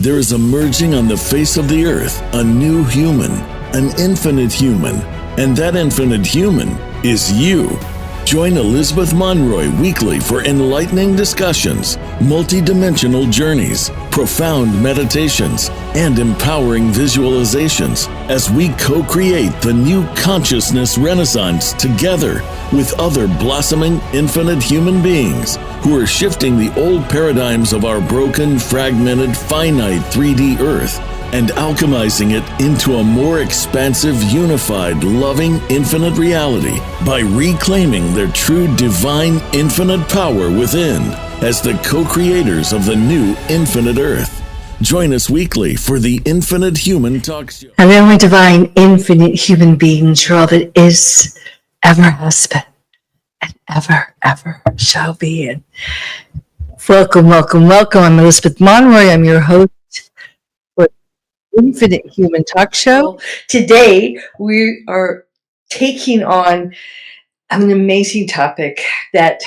There is emerging on the face of the earth a new human, an infinite human, and that infinite human is you. Join Elizabeth Monroy weekly for enlightening discussions, multidimensional journeys, profound meditations, and empowering visualizations as we co-create the new consciousness renaissance together with other blossoming infinite human beings who are shifting the old paradigms of our broken, fragmented, finite 3D Earth and alchemizing it into a more expansive, unified, loving, infinite reality by reclaiming their true divine infinite power within as the co-creators of the new infinite Earth. Join us weekly for the Infinite Human Talk Show. Hello, my divine infinite human beings, you're all that is, ever has been, and ever shall be. And welcome. I'm Elizabeth Monroy. I'm your host for Infinite Human Talk Show. Today, we are taking on an amazing topic that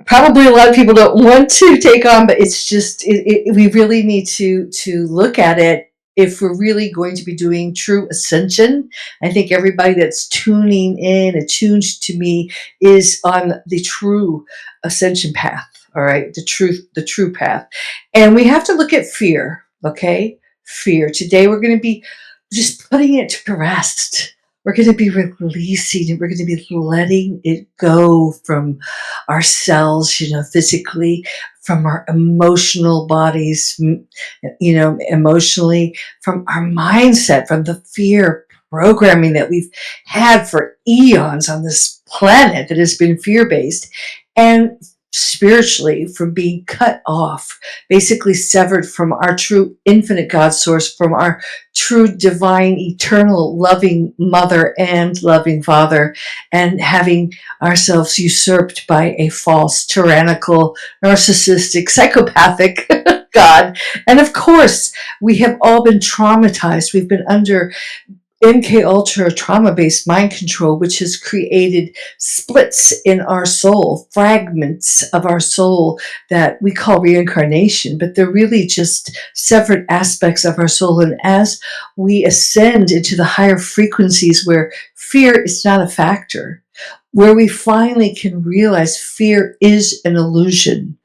probably a lot of people don't want to take on, but it's just, we really need to look at it if we're really going to be doing true ascension. I think everybody that's tuning in, attuned to me, is on the true ascension path, all right? The true path. And we have to look at fear, okay? Fear. Today we're going to be just putting it to rest. We're going to be releasing it. We're going to be letting it go from ourselves, physically, from our emotional bodies, emotionally, from our mindset, from the fear programming that we've had for eons on this planet that has been fear-based, and spiritually from being cut off, basically severed from our true infinite God source, from our true divine, eternal, loving mother and loving father, and having ourselves usurped by a false, tyrannical, narcissistic, psychopathic God. And of course, we have all been traumatized. We've been under MK Ultra trauma-based mind control, which has created splits in our soul, fragments of our soul that we call reincarnation, but they're really just severed aspects of our soul. And as we ascend into the higher frequencies where fear is not a factor, where we finally can realize fear is an illusion.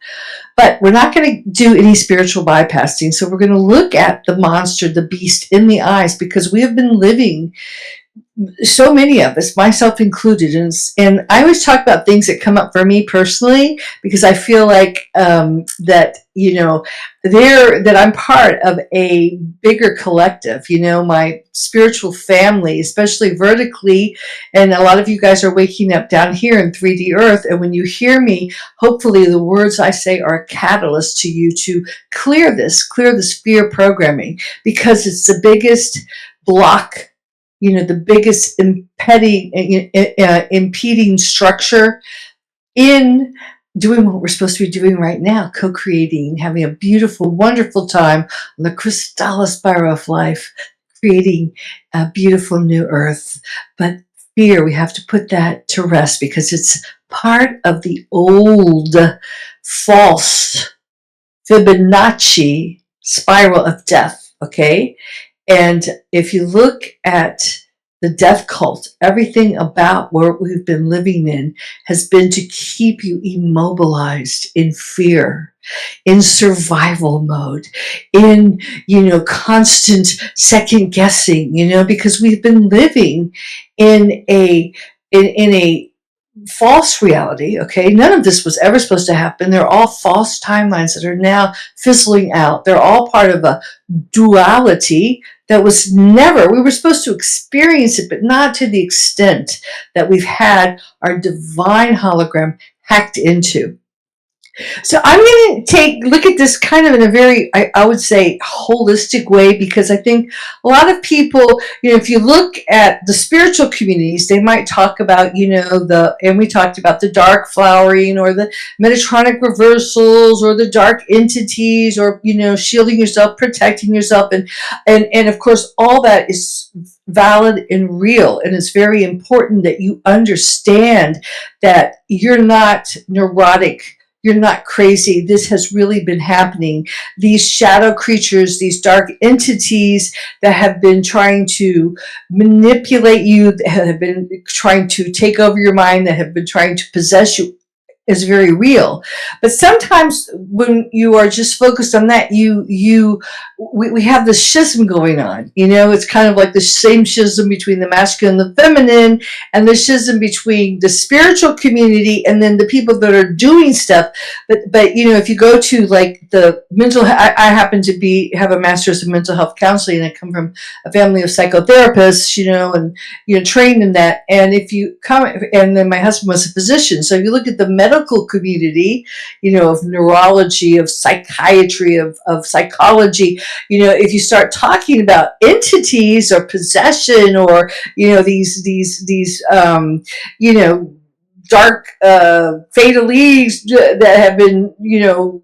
But we're not going to do any spiritual bypassing. So we're going to look at the monster, the beast in the eyes, because we have been living, so many of us, myself included. And I always talk about things that come up for me personally, because I feel like that I'm part of a bigger collective, my spiritual family, especially vertically. And a lot of you guys are waking up down here in 3D Earth. And when you hear me, hopefully the words I say are a catalyst to you to clear this fear programming, because it's the biggest block, the biggest impeding structure in doing what we're supposed to be doing right now, co-creating, having a beautiful, wonderful time on the crystal spiral of life, creating a beautiful new earth. But fear, we have to put that to rest, because it's part of the old false Fibonacci spiral of death, okay? And if you look at the death cult, everything about what we've been living in has been to keep you immobilized in fear, in survival mode, in, constant second guessing, because we've been living in a false reality, okay? None of this was ever supposed to happen. They're all false timelines that are now fizzling out. They're all part of a duality that was never, we were supposed to experience it, but not to the extent that we've had our divine hologram hacked into. So I'm going to look at this kind of in a very, I would say, holistic way, because I think a lot of people, if you look at the spiritual communities, they might talk about, and we talked about the dark flowering, or the Metatronic reversals, or the dark entities, or, shielding yourself, protecting yourself. And of course, all that is valid and real. And it's very important that you understand that you're not neurotic. you're not crazy. This has really been happening. These shadow creatures, these dark entities that have been trying to manipulate you, that have been trying to take over your mind, that have been trying to possess you, is very real. But sometimes when you are just focused on that, we have this schism going on. It's kind of like the same schism between the masculine and the feminine, and the schism between the spiritual community and then the people that are doing stuff. But if you go to like the mental, I happen to have a master's in mental health counseling, and I come from a family of psychotherapists, and trained in that. And if you come, and then my husband was a physician, so if you look at the medical community, of neurology, of psychiatry, of psychology, if you start talking about entities or possession, or these dark fatal leagues that have been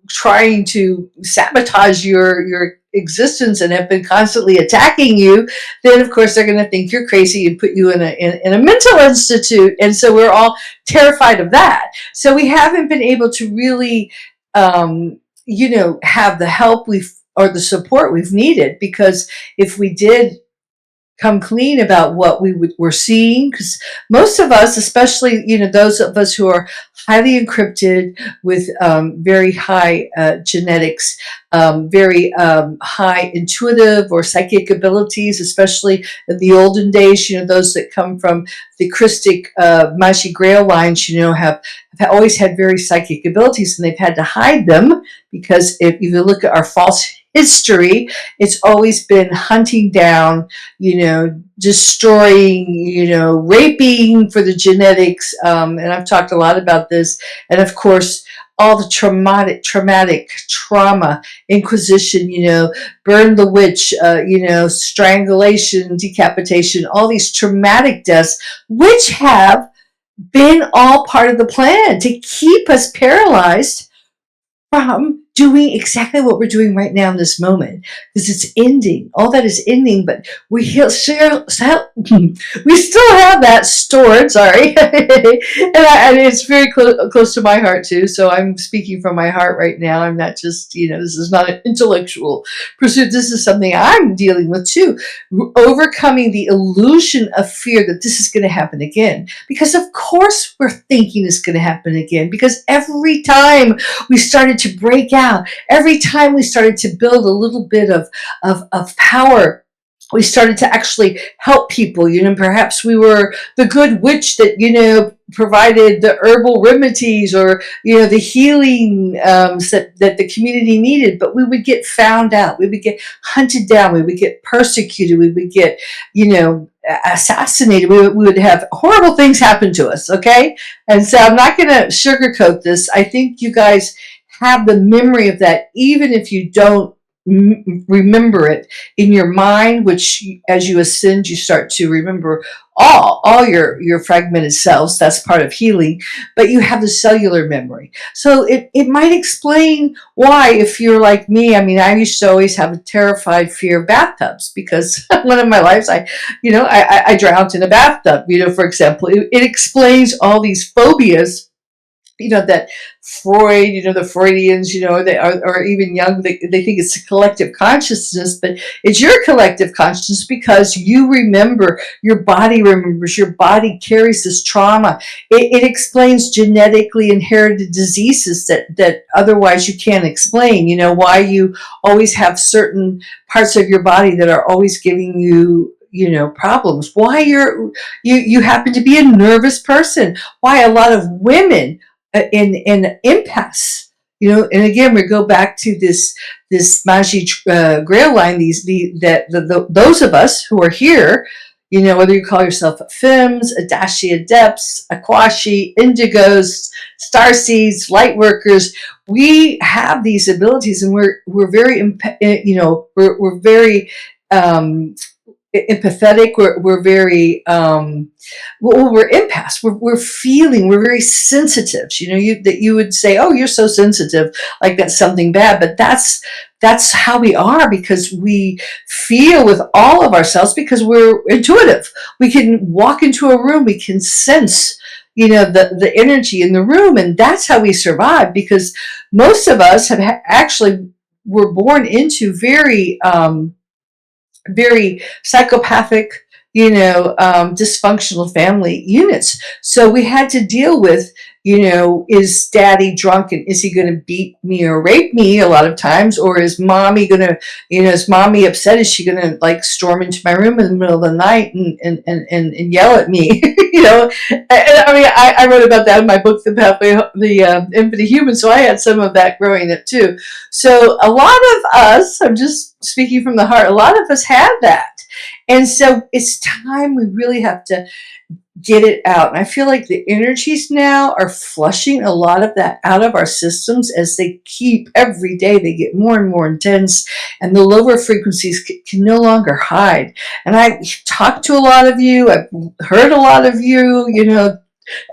trying to sabotage your existence and have been constantly attacking you, then of course they're going to think you're crazy and put you in a mental institute. And so we're all terrified of that. So we haven't been able to really have the help or the support we've needed, because if we did come clean about what we're seeing, because most of us, especially those of us who are highly encrypted with very high genetics, very high intuitive or psychic abilities, especially in the olden days, those that come from the Krystic Maji Grail lines, have always had very psychic abilities, and they've had to hide them, because if you look at our false history, it's always been hunting down, destroying, raping for the genetics. And I've talked a lot about this. And of course, all the trauma, Inquisition, burn the witch, strangulation, decapitation, all these traumatic deaths, which have been all part of the plan to keep us paralyzed from doing exactly what we're doing right now in this moment, because it's ending. All that is ending, but we still have that stored. Sorry, and it's very close to my heart too. So I'm speaking from my heart right now. I'm not just this is not an intellectual pursuit. This is something I'm dealing with too. Overcoming the illusion of fear that this is going to happen again, because of course we're thinking it's going to happen again, because every time we started to break out, every time we started to build a little bit of power, we started to actually help people. Perhaps we were the good witch that provided the herbal remedies, or the healing that the community needed, but we would get found out, we would get hunted down, we would get persecuted, we would get assassinated, we would have horrible things happen to us. Okay, and so I'm not going to sugarcoat this. I think you guys have the memory of that, even if you don't remember it in your mind, which as you ascend, you start to remember all your fragmented selves. That's part of healing, but you have the cellular memory. So it might explain why, if you're like me, I used to always have a terrified fear of bathtubs, because one of my lives, I drowned in a bathtub, for example. It explains all these phobias, that Freud, the Freudians, they are even young, they think it's a collective consciousness, but it's your collective consciousness, because you remember, your body remembers, your body carries this trauma. It explains genetically inherited diseases that otherwise you can't explain. Why you always have certain parts of your body that are always giving you problems. Why you happen to be a nervous person. Why a lot of women in impasse, and again we go back to this Maji Grail line. Those of us who are here, whether you call yourself femmes, Adashi Adepts, Aquashi, Indigos, Starseeds, Light Workers, we have these abilities, and we're very we're very empathetic. We're very we're empaths. We're feeling. We're very sensitive. That you would say, "Oh, you're so sensitive," like that's something bad. But that's how we are, because we feel with all of ourselves, because we're intuitive. We can walk into a room. We can sense, the energy in the room. And that's how we survive, because most of us have actually were born into very psychopathic, dysfunctional family units. So we had to deal with, is daddy drunk and is he going to beat me or rape me a lot of times? Or is mommy going to, is mommy upset? Is she going to like storm into my room in the middle of the night and yell at me? I mean, I wrote about that in my book, the Infinite Human. So I had some of that growing up too. So a lot of us, I'm just speaking from the heart, a lot of us have that. And so it's time we really have to get it out. And I feel like the energies now are flushing a lot of that out of our systems as they keep every day, they get more and more intense, and the lower frequencies can no longer hide. And I talked to a lot of you, I've heard a lot of you,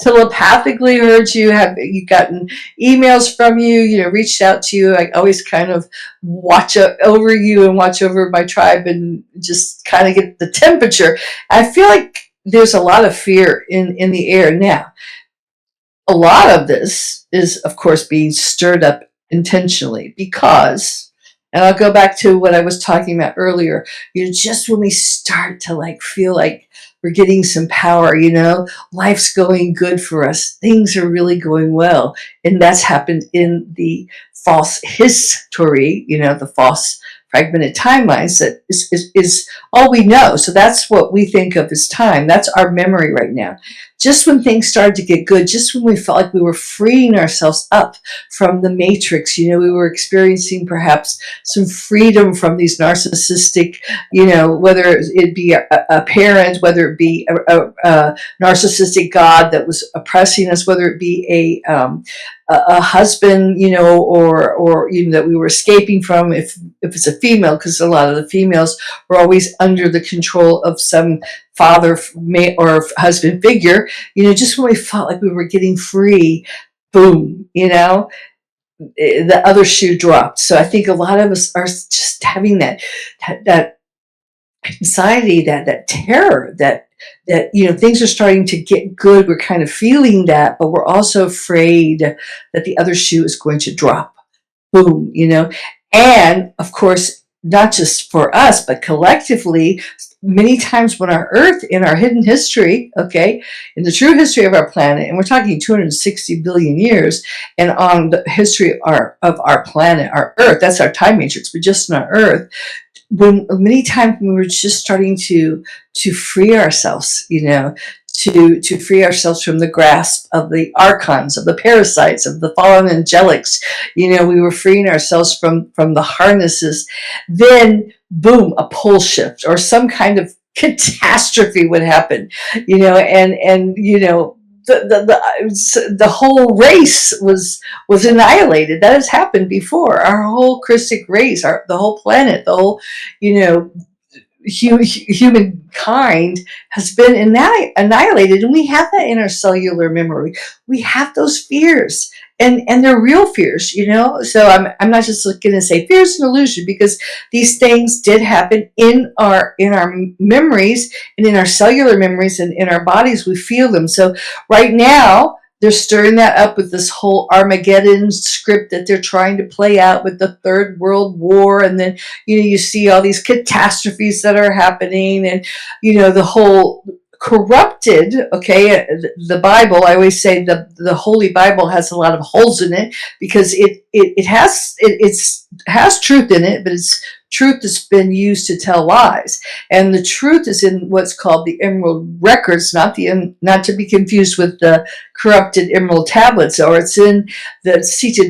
telepathically heard you, have you gotten emails from you, reached out to you. I always kind of watch over you and watch over my tribe and just kind of get the temperature. I feel like there's a lot of fear in the air now. A lot of this is, of course, being stirred up intentionally because, and I'll go back to what I was talking about earlier, just when we start to like feel like we're getting some power, life's going good for us, things are really going well. And that's happened in the false history, the false fragmented timelines that is all we know. So that's what we think of as time. That's our memory right now. Just when things started to get good, just when we felt like we were freeing ourselves up from the matrix, we were experiencing perhaps some freedom from these narcissistic, whether it be a parent, whether it be a narcissistic God that was oppressing us, whether it be a husband, or that we were escaping from, if it's a female, because a lot of the females were always under the control of some father or husband figure, just when we felt like we were getting free, boom, the other shoe dropped. So I think a lot of us are just having that anxiety, that terror, that things are starting to get good. We're kind of feeling that, but we're also afraid that the other shoe is going to drop. Boom, and of course, not just for us, but collectively, many times when our earth, in our hidden history, okay, in the true history of our planet, and we're talking 260 billion years, and on the history of our planet, our earth, that's our time matrix, but just on our earth, when many times when we were just starting to free ourselves, to free ourselves from the grasp of the archons, of the parasites, of the fallen angelics, we were freeing ourselves from the harnesses. Then, boom, a pole shift or some kind of catastrophe would happen, and the whole race was annihilated. That has happened before. Our whole Krystic race, the whole planet, the whole, humankind has been annihilated, and we have that in our cellular memory. We have those fears, and they're real fears, So I'm not just looking to say fear is an illusion, because these things did happen in our memories and in our cellular memories and in our bodies. We feel them. So right now, they're stirring that up with this whole Armageddon script that they're trying to play out with the Third World War. And then, you see all these catastrophes that are happening, and, the whole corrupted, okay, the Bible, I always say the Holy Bible has a lot of holes in it, because it has truth in it, but it's truth that's been used to tell lies. And the truth is in what's called the Emerald Records, not to be confused with the corrupted Emerald Tablets, or it's in the CD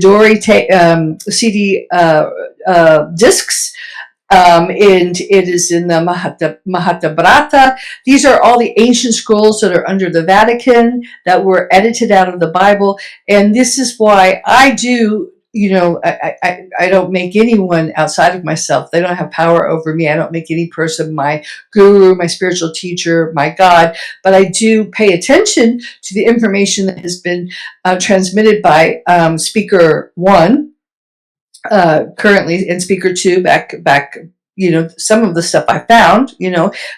discs. And it is in the Mahabharata. These are all the ancient scrolls that are under the Vatican that were edited out of the Bible. And this is why I do, I don't make anyone outside of myself. They don't have power over me. I don't make any person my guru, my spiritual teacher, my God. But I do pay attention to the information that has been transmitted by Speaker 1, currently, and Speaker 2 back, some of the stuff I found,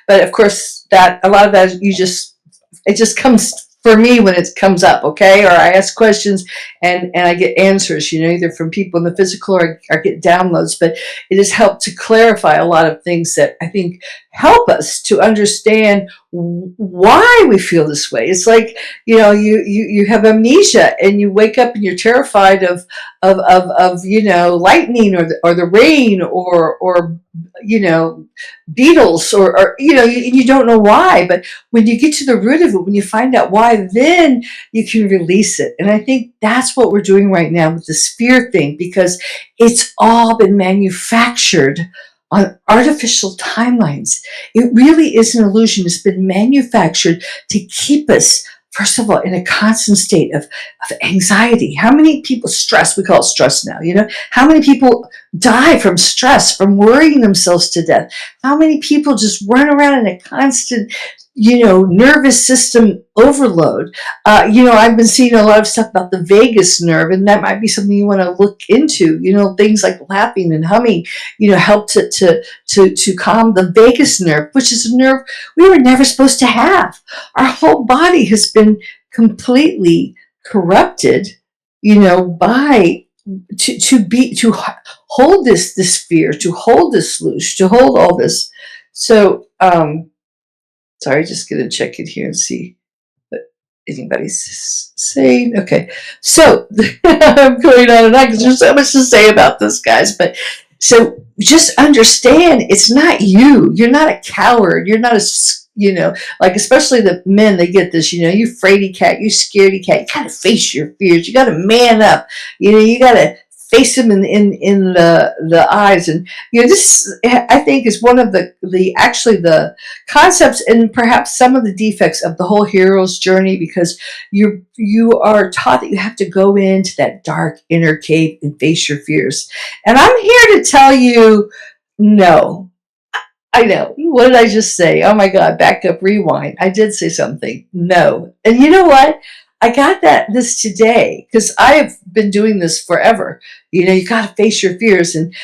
but of course that a lot of that it just comes for me when it comes up, okay? Or I ask questions and I get answers, either from people in the physical or I get downloads. But it has helped to clarify a lot of things that I think help us to understand why we feel this way. It's like, you have amnesia and you wake up and you're terrified of lightning or the rain or beetles or you don't know why. But when you get to the root of it, when you find out why, then you can release it. And I think that's what we're doing right now with this fear thing, because it's all been manufactured on artificial timelines. It really is an illusion. It's been manufactured to keep us, first of all, in a constant state of anxiety. How many people stress? We call it stress now. How many people die from stress, from worrying themselves to death? How many people just run around in a constant, nervous system overload? I've been seeing a lot of stuff about the vagus nerve, and that might be something you want to look into. Things like laughing and humming, help to calm the vagus nerve, which is a nerve we were never supposed to have. Our whole body has been completely corrupted, by to hold this fear, to hold this loose, to hold all this. So, sorry, just gonna check in here and see what anybody's saying. Okay, so I'm going on and on because there's so much to say about this, guys. But so just understand, it's not you. You're not a coward. You're not like especially the men, they get this. You fraidy cat, you scaredy cat. You gotta face your fears. You gotta man up. You gotta face them in the eyes. And this, I think, is one of the concepts and perhaps some of the defects of the whole hero's journey, because you are taught that you have to go into that dark inner cave and face your fears. And I'm here to tell you, no. I know. What did I just say? Oh my God, back up, rewind. I did say something. No. And you know what? I got this today because I have been doing this forever. You got to face your fears. And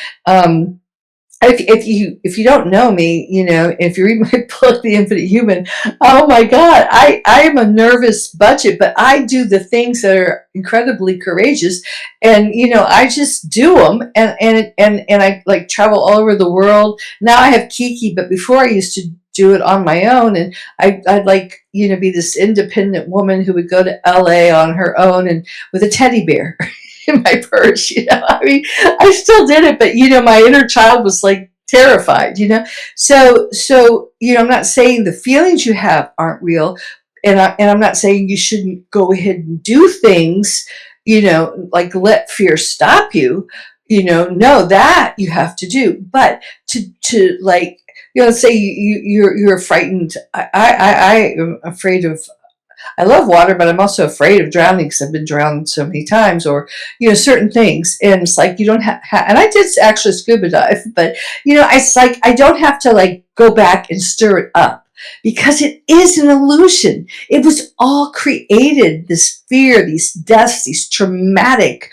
if you don't know me, if you read my book, The Infinite Human, oh my God, I am a nervous budget, but I do the things that are incredibly courageous, and I just do them, and I like travel all over the world. Now I have Kiki, but before I used to do it on my own, and I'd like be this independent woman who would go to LA on her own and with a teddy bear in my purse. I mean, I still did it, but my inner child was like terrified. So I'm not saying the feelings you have aren't real, and I'm not saying you shouldn't go ahead and do things, like let fear stop you. No, that you have to do, but to like, say you're frightened. I am afraid of. I love water, but I'm also afraid of drowning because I've been drowned so many times, or certain things. And it's like you don't have. And I did actually scuba dive, but it's like I don't have to like go back and stir it up, because it is an illusion. It was all created. This fear, these deaths, these traumatic,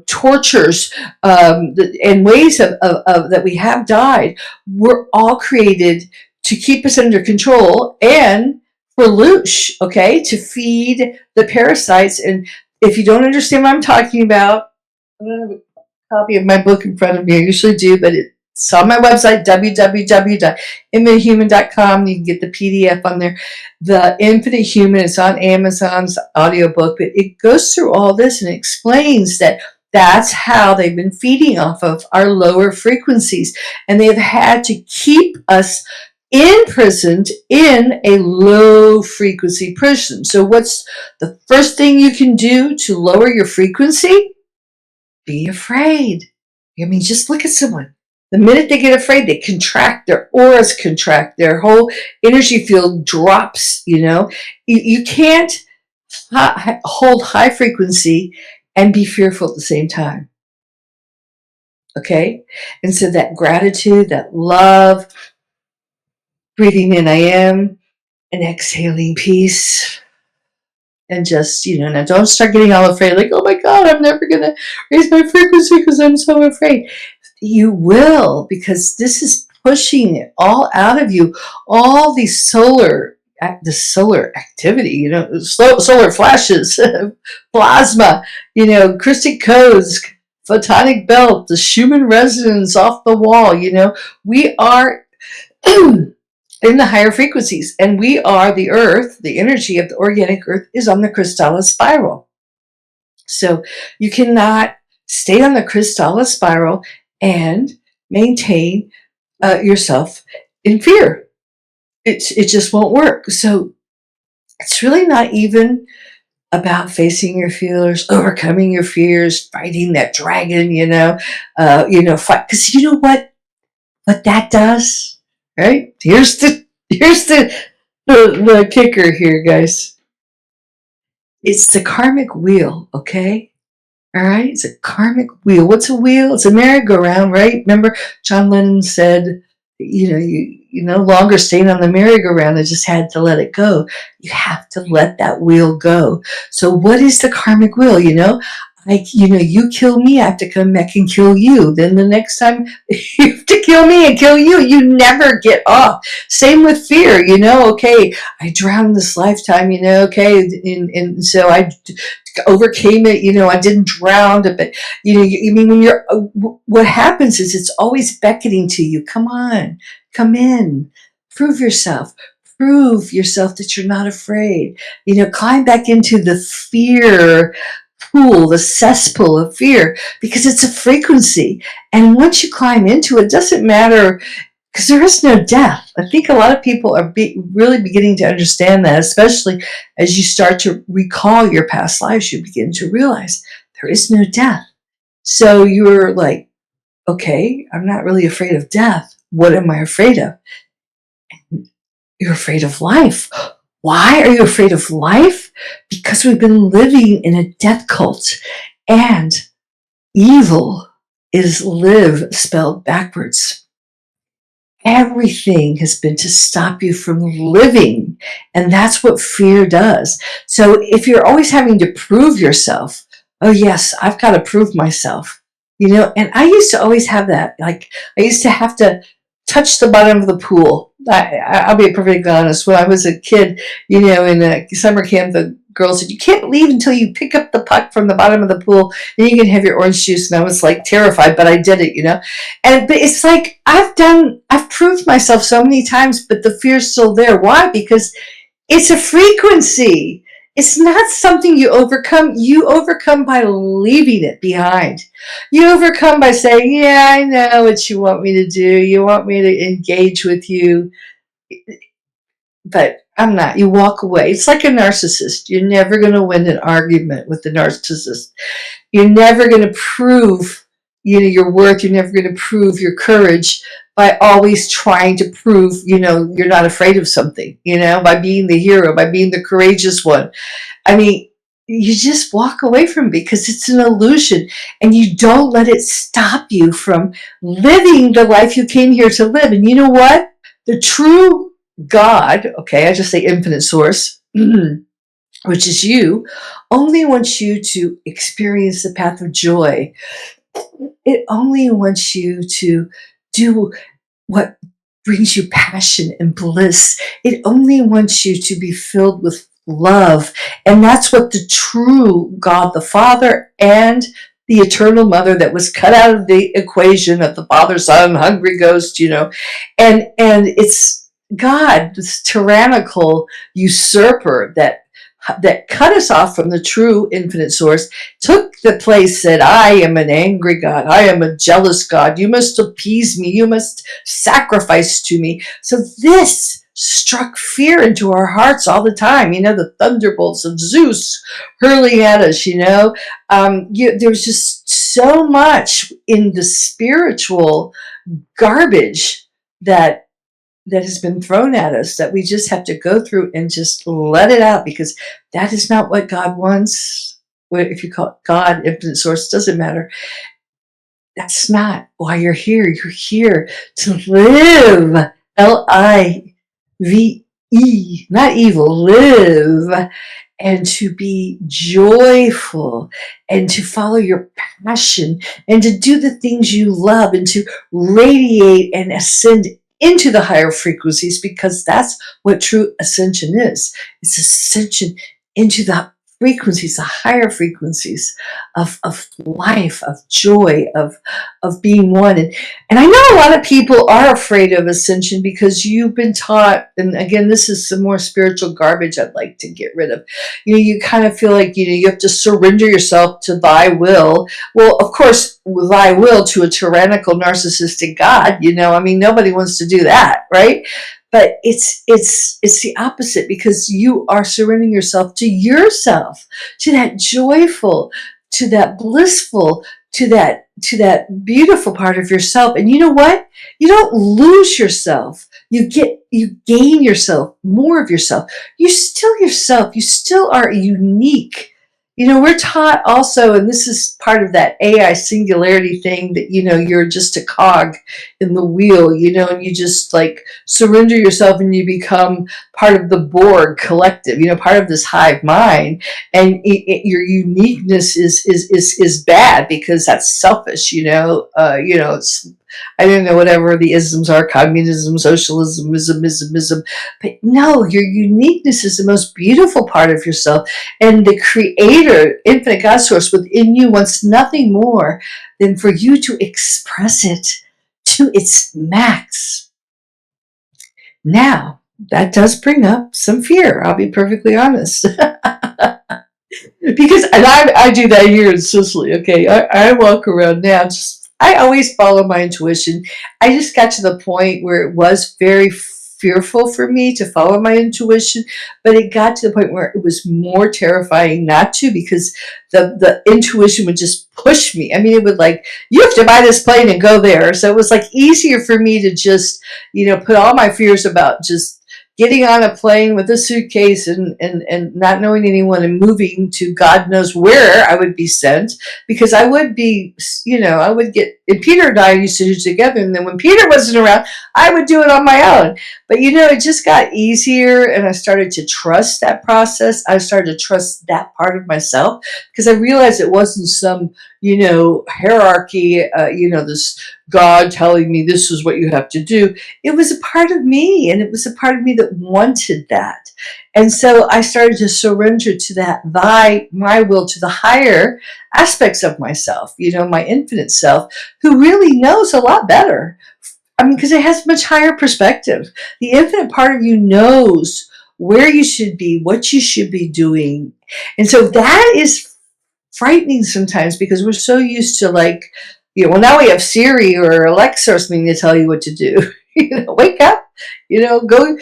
tortures, and ways of that we have died, were all created to keep us under control and for loosh, okay, to feed the parasites. And if you don't understand what I'm talking about, I don't have a copy of my book in front of me. I usually do, but it's on my website, www.infinitehuman.com. You can get the PDF on there. The Infinite Human, it's on Amazon's audiobook, but it goes through all this and explains that that's how they've been feeding off of our lower frequencies. And they've had to keep us imprisoned in a low frequency prison. So what's the first thing you can do to lower your frequency? Be afraid. I mean, just look at someone. The minute they get afraid, they contract, their auras contract, their whole energy field drops. You can't hold high frequency and be fearful at the same time. Okay? And so that gratitude, that love, breathing in I am, and exhaling peace. And just, now don't start getting all afraid, like, oh my God, I'm never going to raise my frequency because I'm so afraid. You will, because this is pushing it all out of you. All these solar the solar activity, solar flashes, plasma, Krystic codes, photonic belt, the Schumann resonance off the wall. We are in the higher frequencies, and we are the earth. The energy of the organic earth is on the crystalline spiral. So you cannot stay on the crystalline spiral and maintain yourself in fear. It just won't work. So it's really not even about facing your fears, overcoming your fears, fighting that dragon, fight. Because you know what that does, right? Here's the kicker here, guys. It's the karmic wheel, okay? All right, it's a karmic wheel. What's a wheel? It's a merry-go-round, right? Remember, John Lennon said, you no longer stayed on the merry-go-round. I just had to let it go. You have to let that wheel go. So, what is the karmic wheel? You kill me, I have to come back and kill you. Then the next time you have to kill me and kill you. You never get off. Same with fear, okay, I drowned this lifetime, okay, and so I overcame it, I didn't drown, but, what happens is it's always beckoning to you. Come on, come in, prove yourself. Prove yourself that you're not afraid. Climb back into the fear pool, the cesspool of fear, because it's a frequency. And once you climb into it, doesn't matter, because there is no death. I think a lot of people are really beginning to understand that, especially as you start to recall your past lives, you begin to realize there is no death. So you're like, okay, I'm not really afraid of death. What am I afraid of? You're afraid of life. Why are you afraid of life? Because we've been living in a death cult, and evil is live spelled backwards. Everything has been to stop you from living, and that's what fear does. So if you're always having to prove yourself, oh yes, I've got to prove myself, and I used to always have that. Like, I used to have to touch the bottom of the pool. I'll be perfectly honest. When I was a kid, in a summer camp, the girls said, you can't leave until you pick up the puck from the bottom of the pool, and you can have your orange juice. And I was like terrified, but I did it, but it's like, I've proved myself so many times, but the fear's still there. Why? Because it's a frequency. It's not something you overcome. You overcome by leaving it behind. You overcome by saying, yeah, I know what you want me to do. You want me to engage with you, but I'm not. You walk away. It's like a narcissist. You're never going to win an argument with the narcissist. You're never going to prove, your worth. You're never going to prove your courage by always trying to prove, you're not afraid of something, by being the hero, by being the courageous one. I mean, you just walk away from it because it's an illusion, and you don't let it stop you from living the life you came here to live. And you know what? The true God, okay, I just say infinite source, which is you, only wants you to experience the path of joy. It only wants you to do what brings you passion and bliss. It only wants you to be filled with love. And that's what the true God, the Father, and the eternal mother that was cut out of the equation of the Father, Son, hungry ghost, and it's God, this tyrannical usurper that cut us off from the true infinite source, took the place, said, I am an angry God. I am a jealous God. You must appease me. You must sacrifice to me. So this struck fear into our hearts all the time. The thunderbolts of Zeus hurling at us, there was just so much in the spiritual garbage that has been thrown at us that we just have to go through and just let it out, because that is not what God wants. If you call it God, infinite source, doesn't matter. That's not why you're here. You're here to live. Live, not evil, live, and to be joyful, and to follow your passion, and to do the things you love, and to radiate and ascend into the higher frequencies, because that's what true ascension is. It's ascension into the frequencies, the higher frequencies of life, of joy, of being one. And I know a lot of people are afraid of ascension because you've been taught, and again, this is some more spiritual garbage I'd like to get rid of. You kind of feel like, you have to surrender yourself to thy will. Well, of course, thy will to a tyrannical, narcissistic God, I mean, nobody wants to do that, right? But it's the opposite, because you are surrendering yourself, to that joyful, to that blissful, to that beautiful part of yourself. And you know what? You don't lose yourself. You gain yourself, more of yourself. You're still yourself. You still are unique. We're taught also, and this is part of that AI singularity thing, that, you're just a cog in the wheel, and you just like surrender yourself and you become part of the Borg collective, part of this hive mind. And your uniqueness is bad, because that's selfish, it's, I don't know, whatever the isms are, communism, socialism, ism. But no, your uniqueness is the most beautiful part of yourself. And the creator, infinite God source within you, wants nothing more than for you to express it to its max. Now, that does bring up some fear, I'll be perfectly honest. Because, and I do that here in Sicily, okay? I walk around now, I always follow my intuition. I just got to the point where it was very fearful for me to follow my intuition, but it got to the point where it was more terrifying not to, because the intuition would just push me. I mean, it would like, you have to buy this plane and go there. So it was like easier for me to just, put all my fears about just getting on a plane with a suitcase and not knowing anyone and moving to God knows where I would be sent, because I would be, I would get, and Peter and I used to do it together. And then when Peter wasn't around, I would do it on my own. But, it just got easier, and I started to trust that process. I started to trust that part of myself, because I realized it wasn't some, hierarchy, this God telling me this is what you have to do. It was a part of me, and it was a part of me that wanted that. And so I started to surrender to that, my will, to the higher aspects of myself, my infinite self, who really knows a lot better. I mean, because it has much higher perspective. The infinite part of you knows where you should be, what you should be doing. And so that is frightening sometimes, because we're so used to like, well, now we have Siri or Alexa or something to tell you what to do. Wake up, go,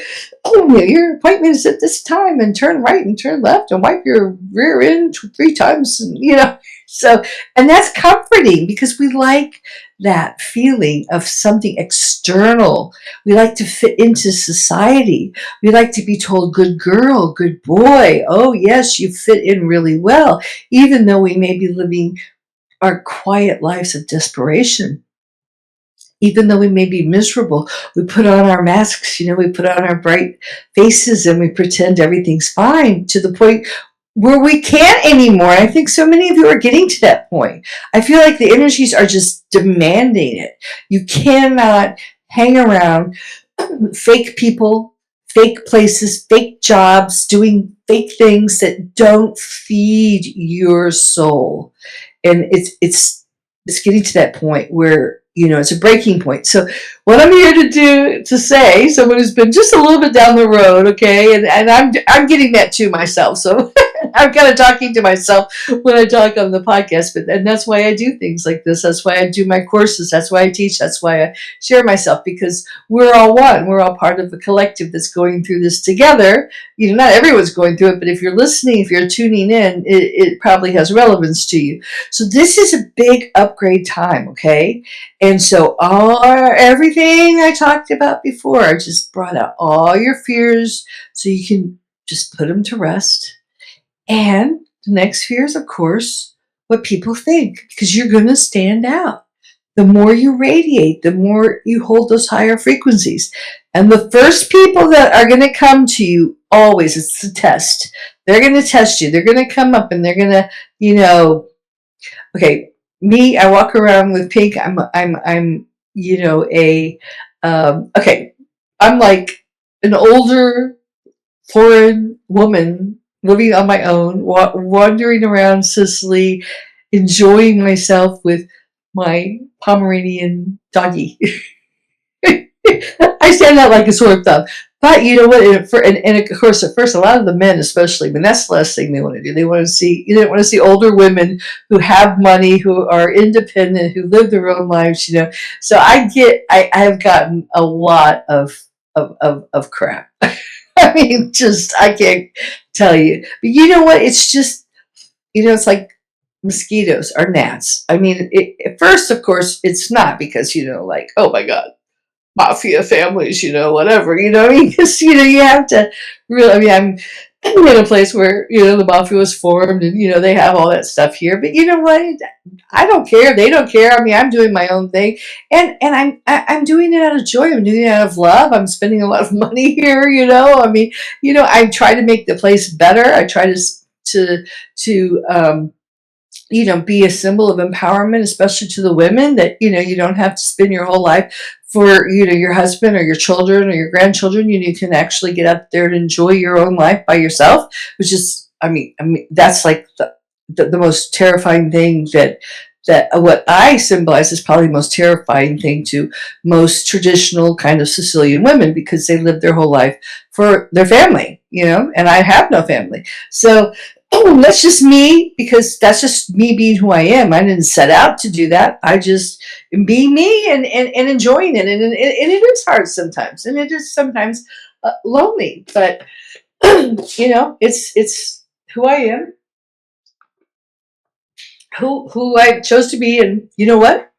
your appointment is at this time, and turn right and turn left and wipe your rear end 3 times. And, so, and that's comforting, because we like that feeling of something external. We like to fit into society. We like to be told, good girl, good boy. Oh, yes, you fit in really well, even though we may be living our quiet lives of desperation. Even though we may be miserable, we put on our masks, we put on our bright faces, and we pretend everything's fine, to the point where we can't anymore. I think so many of you are getting to that point. I feel like the energies are just demanding it. You cannot hang around fake people, fake places, fake jobs, doing fake things that don't feed your soul. And it's getting to that point where, it's a breaking point. So what I'm here to say, someone who's been just a little bit down the road, okay, and I'm getting that too myself. So I'm kind of talking to myself when I talk on the podcast, and that's why I do things like this. That's why I do my courses. That's why I teach. That's why I share myself, because we're all one. We're all part of a collective that's going through this together. Not everyone's going through it, but if you're listening, if you're tuning in, it probably has relevance to you. So this is a big upgrade time, okay? And so everything I talked about before, I just brought out all your fears so you can just put them to rest. And the next fear is, of course, what people think, because you're going to stand out. The more you radiate, the more you hold those higher frequencies. And the first people that are going to come to you, always, it's the test. They're going to test you. They're going to come up and they're going to, okay, me, I walk around with pink. I'm a Okay, I'm like an older foreign woman living on my own, wandering around Sicily, enjoying myself with my Pomeranian doggy. I stand out like a sore thumb. But you know what? And of course, at first, a lot of the men, especially, I mean, that's the last thing they want to do. They want to see, you don't want to see older women who have money, who are independent, who live their own lives. So I have gotten a lot of crap. I mean, just I can't tell you. But you know what? It's just, it's like mosquitoes or gnats. I mean, at first, of course, it's not because like, oh my God, mafia families, whatever, what I mean? Because, you have to really, I mean, I'm in a place where, the mafia was formed and, they have all that stuff here. But you know what? I don't care. They don't care. I mean, I'm doing my own thing. And I'm doing it out of joy. I'm doing it out of love. I'm spending a lot of money here, I mean, I try to make the place better. I try to be a symbol of empowerment, especially to the women, that, you don't have to spend your whole life for, your husband or your children or your grandchildren. You can actually get out there and enjoy your own life by yourself, which is, I mean, that's like the most terrifying thing that what I symbolize is probably the most terrifying thing to most traditional kind of Sicilian women, because they live their whole life for their family, and I have no family. So that's just me, because that's just me being who I am. I didn't set out to do that. I just am being me and enjoying it. And it is hard sometimes. And it is sometimes lonely. But, it's who I am, who I chose to be. And you know what?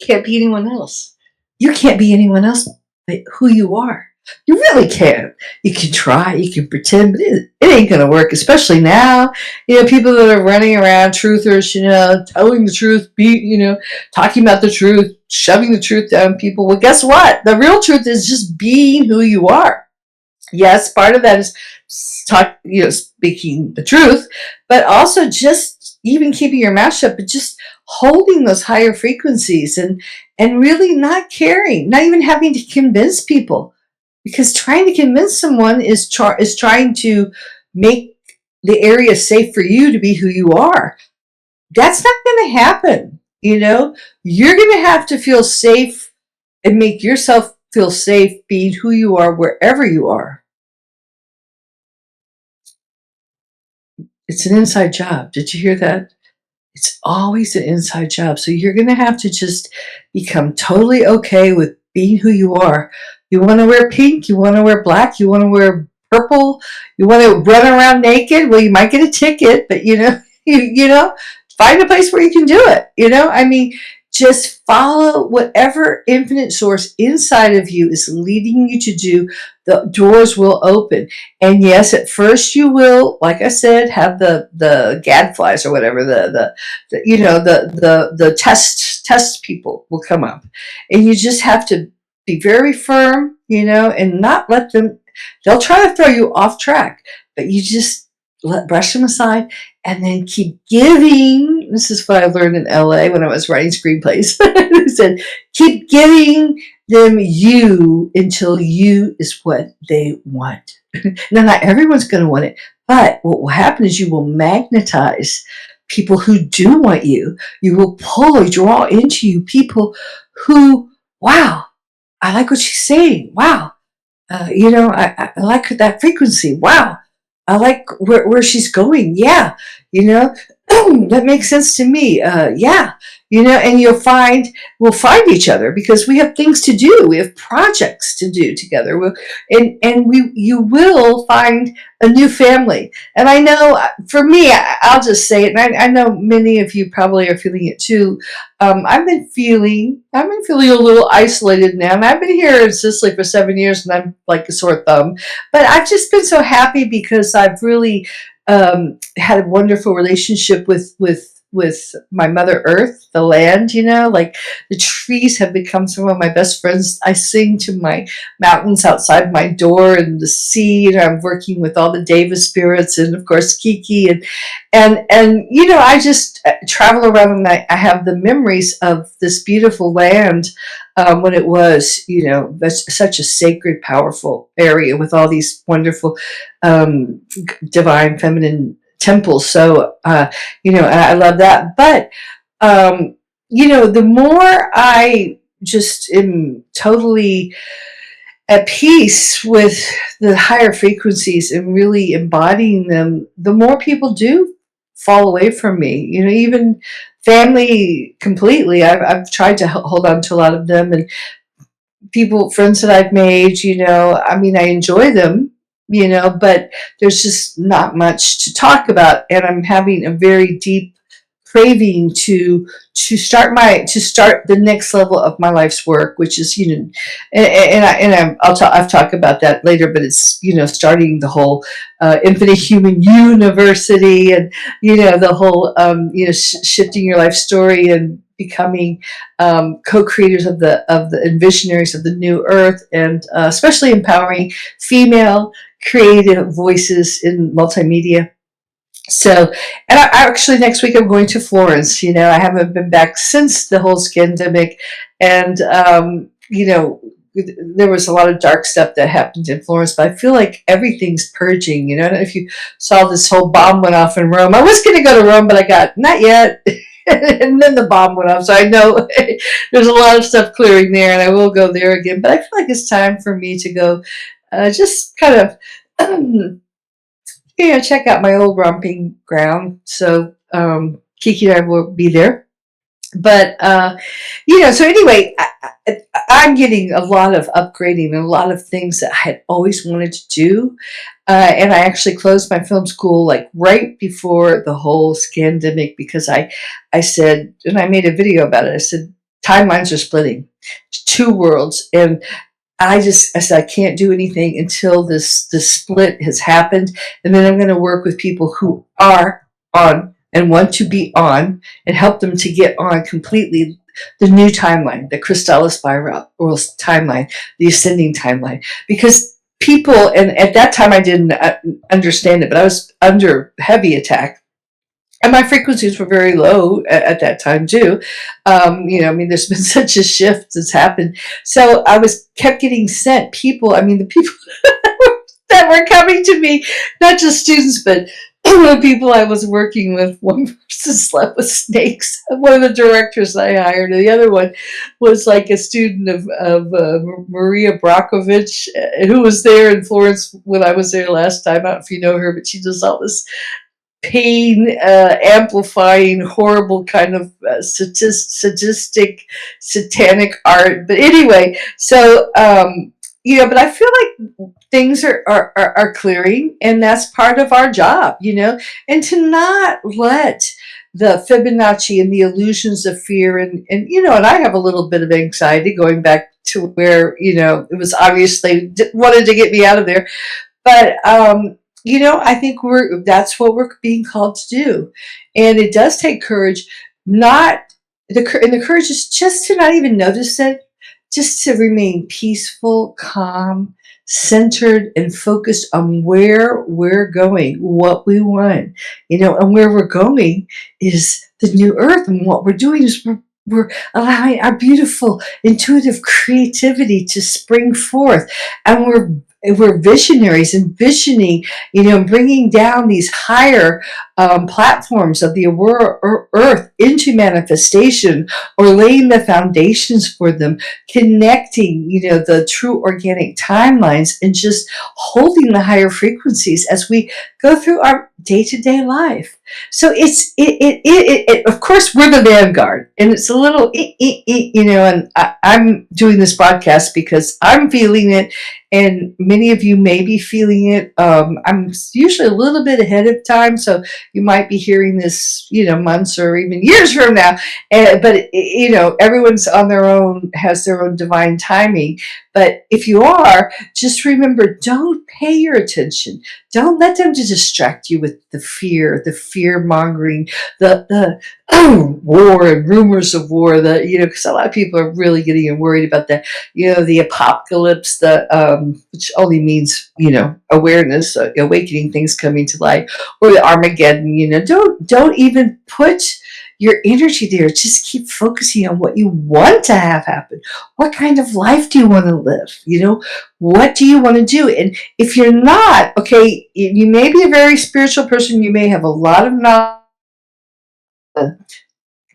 Can't be anyone else. You can't be anyone else but who you are. You really can't. You can try, you can pretend, but it ain't going to work, especially now. People that are running around, truthers, telling the truth, talking about the truth, shoving the truth down people. Well, guess what? The real truth is just being who you are. Yes, part of that is speaking the truth, but also just even keeping your mouth shut, but just holding those higher frequencies and really not caring, not even having to convince people, because trying to convince someone is trying to make the area safe for you to be who you are. That's not going to happen. You're going to have to feel safe and make yourself feel safe being who you are wherever you are. It's an inside job. Did you hear that? It's always an inside job. So you're going to have to just become totally okay with being who you are. You want to wear pink, you want to wear black, you want to wear purple, you want to run around naked. Well, you might get a ticket, but find a place where you can do it. I mean, just follow whatever infinite source inside of you is leading you to do. The doors will open. And yes, at first you will, like I said, have the gadflies or whatever, the test people will come up. And you just have to be very firm, and not let them, they'll try to throw you off track, but you just brush them aside and then keep giving. This is what I learned in LA when I was writing screenplays. They said, keep giving them you until you is what they want. Now, not everyone's going to want it, but what will happen is you will magnetize people who do want you. You will pull or draw into you people who, wow, I like what she's saying. Wow. I like that frequency. Wow. I like where she's going. Yeah. That makes sense to me. Yeah. And we'll find each other because we have things to do. We have projects to do together. You will find a new family. And I know for me, I'll just say it. And I know many of you probably are feeling it too. I've been feeling a little isolated now. And I've been here in Sicily for 7 years and I'm like a sore thumb, but I've just been so happy because I've really, had a wonderful relationship with with my Mother Earth, the land, like the trees have become some of my best friends. I sing to my mountains outside my door and the sea, and I'm working with all the Deva spirits and of course Kiki and I just travel around and I have the memories of this beautiful land when it was, that's such a sacred, powerful area with all these wonderful divine feminine temples. So, I love that. But, the more I just am totally at peace with the higher frequencies and really embodying them, the more people do fall away from me. Even family completely. I've tried to hold on to a lot of them and friends that I've made. I mean, I enjoy them. But there's just not much to talk about, and I'm having a very deep craving to start the next level of my life's work, which is I've talked about that later, but it's starting the whole Infinite Human University, and the whole shifting your life story and becoming co-creators of the and visionaries of the new earth, and especially empowering female creative voices in multimedia. So, and actually next week I'm going to Florence. I haven't been back since the whole scandemic, and there was a lot of dark stuff that happened in Florence, but I feel like everything's purging. I don't know if you saw this whole bomb went off in Rome. I was going to go to Rome, but I got not yet. And then the bomb went off, so I know there's a lot of stuff clearing there, and I will go there again. But I feel like it's time for me to go, just kind of. Check out my old romping ground. So Kiki and I will be there. But, so anyway, I'm getting a lot of upgrading and a lot of things that I had always wanted to do. And I actually closed my film school like right before the whole scandemic, because I said, and I made a video about it, I said, timelines are splitting, two worlds. And I said, I can't do anything until this split has happened. And then I'm going to work with people who are on and want to be on and help them to get on completely the new timeline, the Crystal Spiral timeline, the ascending timeline. Because people, and at that time I didn't understand it, but I was under heavy attack. And my frequencies were very low at that time too. There's been such a shift that's happened. So I kept getting sent people. I mean, the people that were coming to me, not just students, but the people I was working with. One person slept with snakes. One of the directors I hired, and the other one was like a student of Maria Brockovich, who was there in Florence when I was there last time. I don't know if you know her, but she does all this pain amplifying, horrible kind of sadistic, satanic art. But anyway, so but I feel like things are clearing, and that's part of our job, and to not let the Fibonacci and the illusions of fear and I have a little bit of anxiety going back to where it was obviously wanted to get me out of there, but I think that's what we're being called to do. And it does take courage, and the courage is just to not even notice it, just to remain peaceful, calm, centered, and focused on where we're going, what we want, and where we're going is the new earth. And what we're doing is we're allowing our beautiful, intuitive creativity to spring forth. And we're visionaries, envisioning, bringing down these higher platforms of the earth into manifestation, or laying the foundations for them, connecting, the true organic timelines, and just holding the higher frequencies as we go through our day-to-day life. So of course, we're the vanguard, and it's a little, and I'm doing this podcast because I'm feeling it, and many of you may be feeling it. I'm usually a little bit ahead of time, so you might be hearing this, months or even years from now. But everyone's on their own, has their own divine timing. But if you are, just remember, don't pay your attention. Don't let them to distract you with the fear fear mongering, the war and rumors of war, because a lot of people are really getting worried about the apocalypse, which only means, awareness, awakening things coming to light, or the Armageddon. Don't even put your energy there. Just keep focusing on what you want to have happen. What kind of life do you want to live? What do you want to do? And if you're not, okay, you may be a very spiritual person. You may have a lot of knowledge,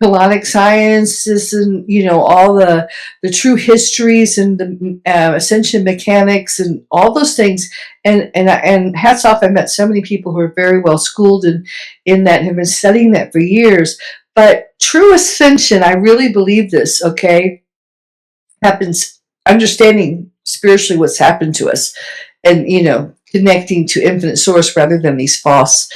Hellenic sciences, and all the true histories and the ascension mechanics and all those things. And hats off, I met so many people who are very well schooled in that and have been studying that for years. But true ascension, I really believe this, okay, happens understanding spiritually what's happened to us, and connecting to infinite source rather than these false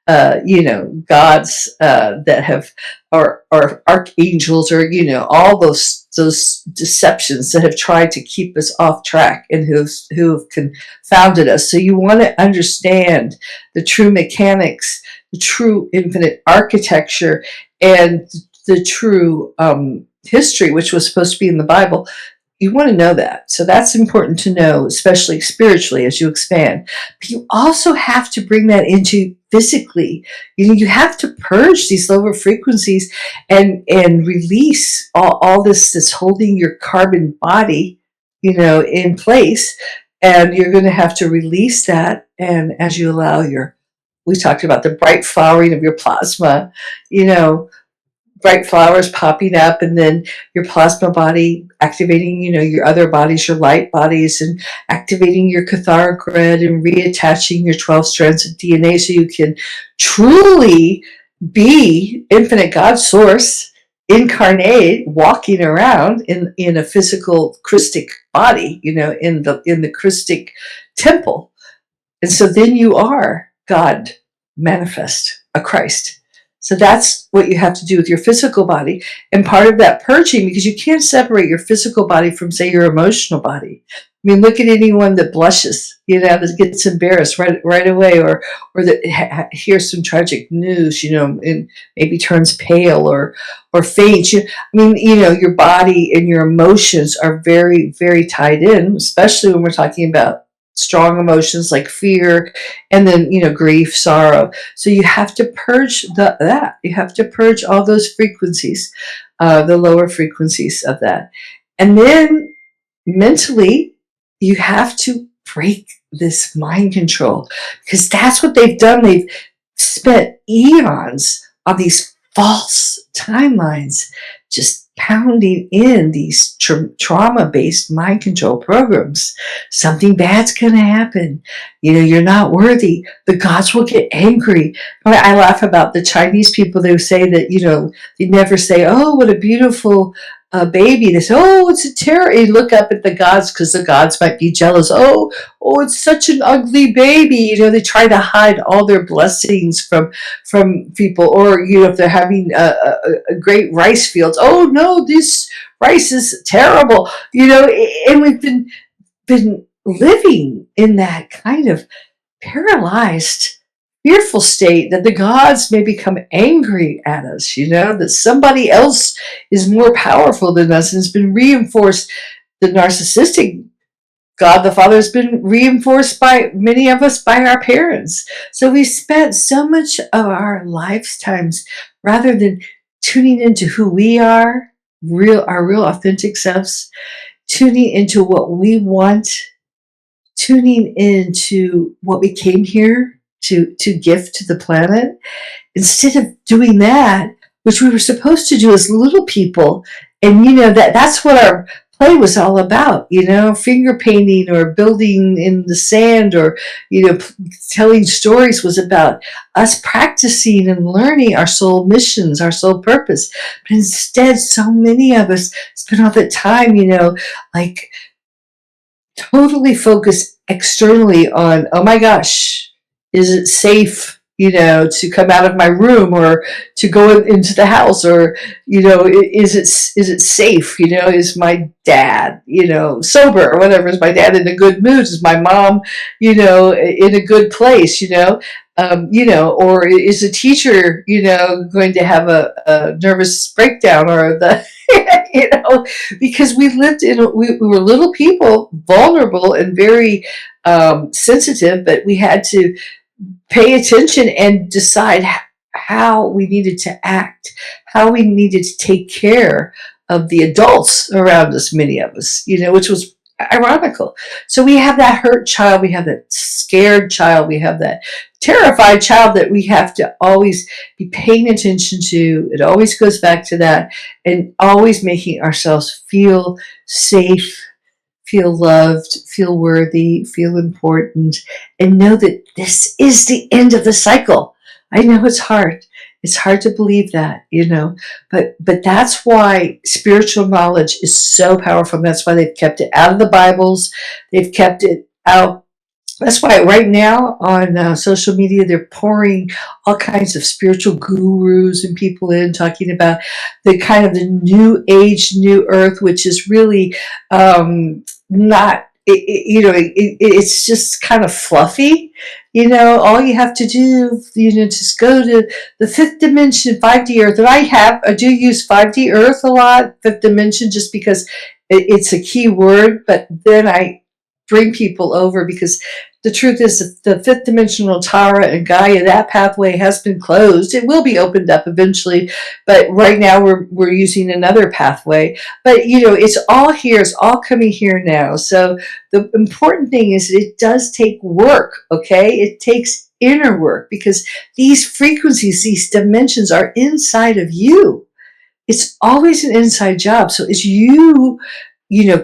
gods that have, or archangels, or all those deceptions that have tried to keep us off track and who've confounded us. So you want to understand the true mechanics, the true infinite architecture, and the true history, which was supposed to be in the Bible. You want to know that. So that's important to know, especially spiritually as you expand. But you also have to bring that into physically. You have to purge these lower frequencies and release all this that's holding your carbon body, in place. And you're going to have to release that. And as you allow we talked about the bright flowering of your plasma, bright flowers popping up, and then your plasma body activating, your other bodies, your light bodies, and activating your catharic red and reattaching your 12 strands of DNA so you can truly be infinite God source, incarnate, walking around in a physical Krystic body, in the Krystic temple. And so then you are God manifest, a Christ. So that's what you have to do with your physical body. And part of that purging, because you can't separate your physical body from, say, your emotional body. I mean, look at anyone that blushes, that gets embarrassed right away, or that hears some tragic news, and maybe turns pale or faints. Your body and your emotions are very, very tied in, especially when we're talking about strong emotions like fear, and then grief, sorrow. So you have to purge that. You have to purge all those frequencies, the lower frequencies of that, and then mentally you have to break this mind control, because that's what they've done. They've spent eons on these false timelines, just pounding in these trauma-based mind control programs. Something bad's going to happen. You're not worthy. The gods will get angry. I laugh about the Chinese people. They say that, they never say, oh, what a beautiful baby. They say, oh, it's a terror. You look up at the gods because the gods might be jealous. Oh, it's such an ugly baby. They try to hide all their blessings from people. Or, if they're having a great rice fields. Oh, no, this rice is terrible. And we've been living in that kind of paralyzed, fearful state that the gods may become angry at us, that somebody else is more powerful than us, and it's been reinforced. The narcissistic God, the Father, has been reinforced by many of us by our parents. So we spent so much of our lifetimes, rather than tuning into who we are, our real authentic selves, tuning into what we want, tuning into what we came here to gift to the planet, instead of doing that, which we were supposed to do as little people. And that's what our play was all about, finger painting or building in the sand, or telling stories was about us practicing and learning our soul missions, our soul purpose. But instead, so many of us spend all that time, like totally focused externally on, oh my gosh, is it safe, to come out of my room, or to go into the house, or, is it safe? Is my dad, sober, or whatever? Is my dad in a good mood? Is my mom, in a good place? Or is a teacher, going to have a nervous breakdown, or the, because we were little people, vulnerable and very sensitive, but we had to pay attention and decide how we needed to act, how we needed to take care of the adults around us, many of us, which was ironical. So we have that hurt child, we have that scared child, we have that terrified child that we have to always be paying attention to. It always goes back to that, and always making ourselves feel safe, feel loved, feel worthy, feel important, and know that this is the end of the cycle. I know it's hard. It's hard to believe that, but that's why spiritual knowledge is so powerful. That's why they've kept it out of the Bibles. They've kept it out. That's why right now on social media, they're pouring all kinds of spiritual gurus and people in, talking about the kind of the new age, new earth, which is really not, it's just kind of fluffy. All you have to do, just go to the fifth dimension, 5D earth. And I do use 5D earth a lot, fifth dimension, just because it's a key word, but then I bring people over, because the truth is that the fifth dimensional Tara and Gaia, that pathway has been closed. It will be opened up eventually, but right now we're using another pathway. But it's all here, it's all coming here now. So the important thing is that it does take work, okay? It takes inner work, because these frequencies, these dimensions are inside of you. It's always an inside job. So as you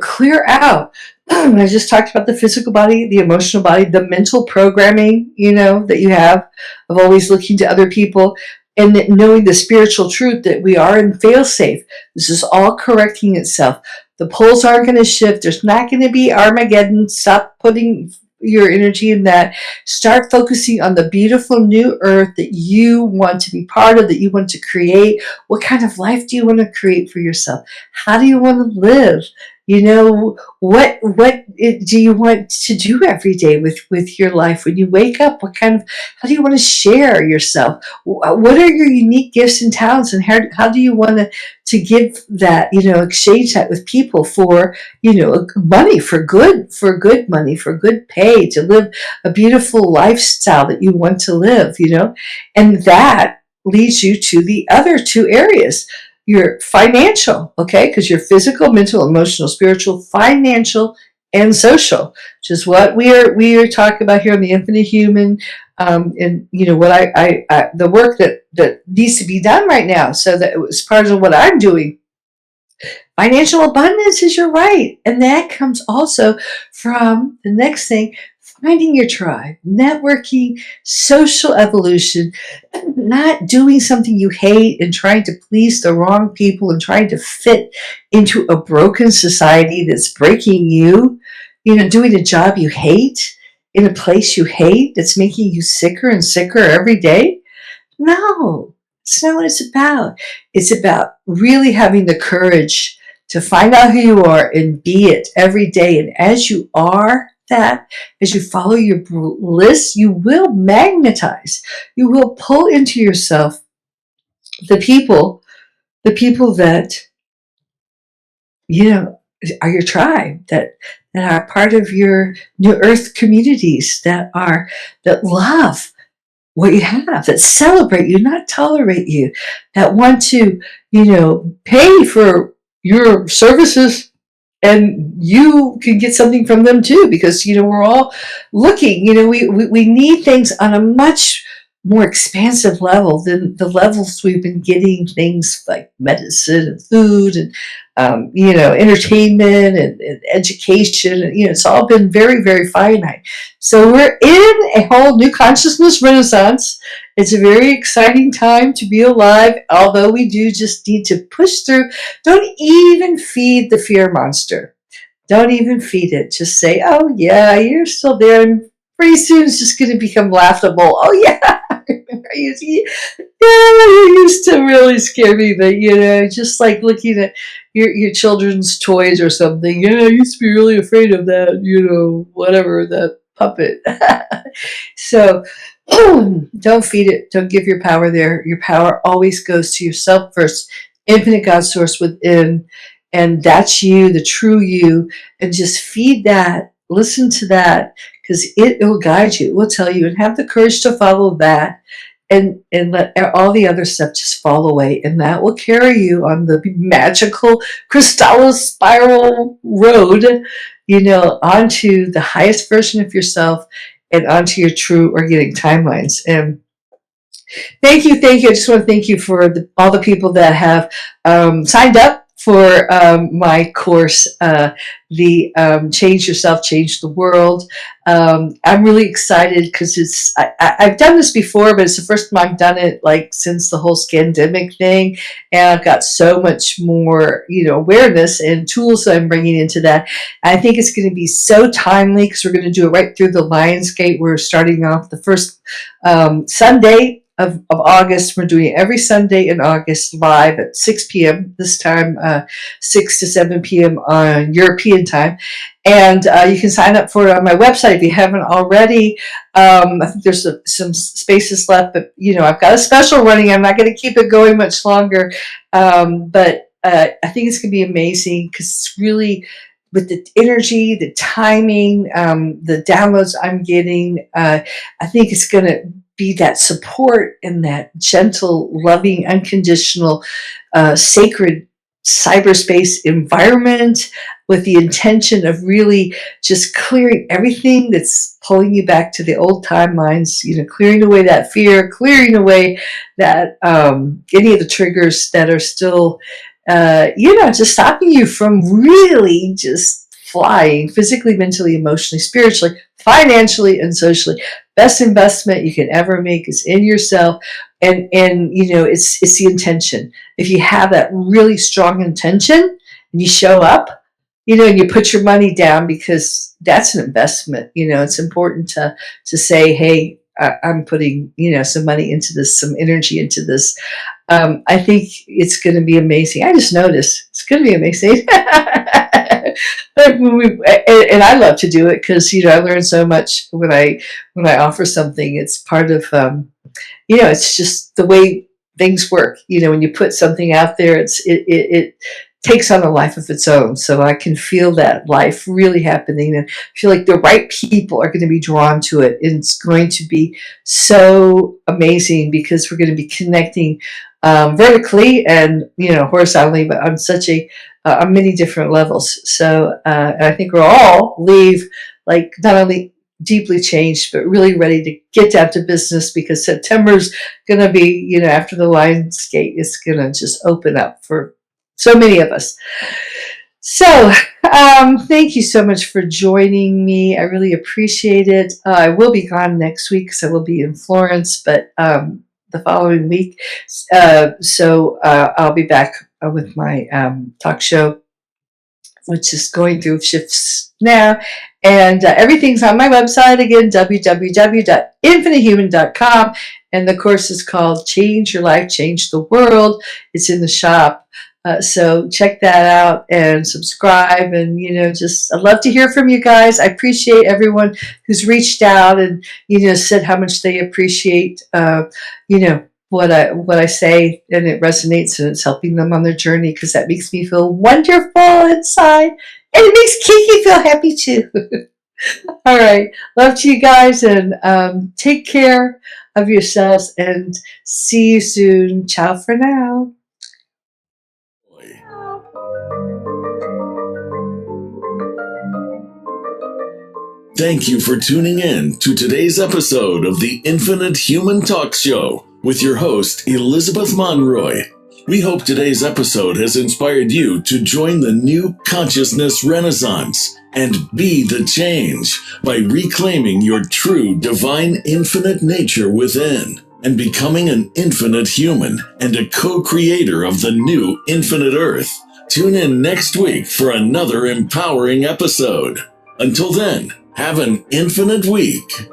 clear out, I just talked about the physical body, the emotional body, the mental programming, that you have of always looking to other people, and that knowing the spiritual truth that we are in fail-safe. This is all correcting itself. The poles aren't going to shift. There's not going to be Armageddon. Stop putting your energy in that. Start focusing on the beautiful new earth that you want to be part of, that you want to create. What kind of life do you want to create for yourself? How do you want to live? What do you want to do every day with your life? When you wake up, how do you want to share yourself? What are your unique gifts and talents, and how do you want to give that, exchange that with people for, money, for good money, for good pay, to live a beautiful lifestyle that you want to live, and that leads you to the other two areas. Your financial, okay, because your physical, mental, emotional, spiritual, financial, and social, which is what we are talking about here on the Infinite Human, and what I the work that needs to be done right now. So that it was part of what I'm doing. Financial abundance is your right, and that comes also from the next thing: finding your tribe, networking, social evolution, not doing something you hate and trying to please the wrong people and trying to fit into a broken society that's breaking you, doing a job you hate in a place you hate that's making you sicker and sicker every day. No, it's not what it's about. It's about really having the courage to find out who you are and be it every day. And as you are that, as you follow your bliss, you will magnetize. You will pull into yourself the people that, are your tribe, that are part of your new earth communities, that love what you have, that celebrate you, not tolerate you, that want to, pay for your services, and you can get something from them too, because, we're all looking, we need things on a much more expansive level than the levels we've been getting things like medicine and food and, entertainment and education. And, it's all been very, very finite. So we're in a whole new consciousness renaissance. It's a very exciting time to be alive, although we do just need to push through. Don't even feed the fear monster. Don't even feed it. Just say, oh, yeah, you're still there. And pretty soon it's just going to become laughable. Oh, yeah. You used to really scare me, but, just like looking at your children's toys or something. Yeah, I used to be really afraid of that, whatever, that puppet. So Don't feed it. Don't give your power there. Your power always goes to yourself first, infinite God source within. And that's you, the true you. And just feed that. Listen to that, because it will guide you. It will tell you, and have the courage to follow that, and let all the other stuff just fall away. And that will carry you on the magical crystal spiral road, onto the highest version of yourself and onto your true organic timelines. And thank you. I just want to thank you for all the people that have signed up for my course, the Change Yourself, Change the World. I'm really excited because I've done this before, but it's the first time I've done it since the whole scandemic thing, and I've got so much more awareness and tools that I'm bringing into that. I think it's going to be so timely because we're going to do it right through the Lionsgate. We're starting off the first Sunday of August. We're doing it every Sunday in August live at 6 p.m. this time, 6 to 7 p.m. on European time. And you can sign up for it on my website if you haven't already. I think there's some spaces left, but I've got a special running. I'm not going to keep it going much longer. But I think it's going to be amazing because it's really, with the energy, the timing, the downloads I'm getting, I think it's going to be that support and that gentle, loving, unconditional, sacred cyberspace environment, with the intention of really just clearing everything that's pulling you back to the old timelines, clearing away that fear, clearing away that any of the triggers that are still, just stopping you from really just flying physically, mentally, emotionally, spiritually, financially, and socially. Best investment you can ever make is in yourself. And it's the intention. If you have that really strong intention and you show up, and you put your money down, because that's an investment. It's important to say, hey, I'm putting, some money into this, some energy into this. I think it's going to be amazing. I just noticed it's going to be amazing. And I love to do it because, I learn so much when I offer something. It's part of, it's just the way things work. When you put something out there, it takes on a life of its own. So I can feel that life really happening, and feel like the right people are going to be drawn to it. And it's going to be so amazing because we're going to be connecting vertically and, horizontally, but on such on many different levels. So I think we'll all leave not only deeply changed, but really ready to get down to business, because September's going to be, after the Lionsgate, it's going to just open up for so many of us. So thank you so much for joining me. I really appreciate it. I will be gone next week because I will be in Florence, but the following week. So I'll be back with my talk show, which is going through shifts now. And everything's on my website again, www.infinitehuman.com. And the course is called Change Your Life, Change the World. It's in the shop. So check that out and subscribe. And, I'd love to hear from you guys. I appreciate everyone who's reached out and, said how much they appreciate, what I say, and it resonates and it's helping them on their journey, because that makes me feel wonderful inside, and it makes Kiki feel happy too. All right. Love to you guys, and take care of yourselves, and see you soon. Ciao for now. Thank you for tuning in to today's episode of the Infinite Human Talk Show with your host, Elizabeth Monroy. We hope today's episode has inspired you to join the new consciousness renaissance and be the change by reclaiming your true divine infinite nature within and becoming an infinite human and a co-creator of the new infinite earth. Tune in next week for another empowering episode. Until then, have an infinite week.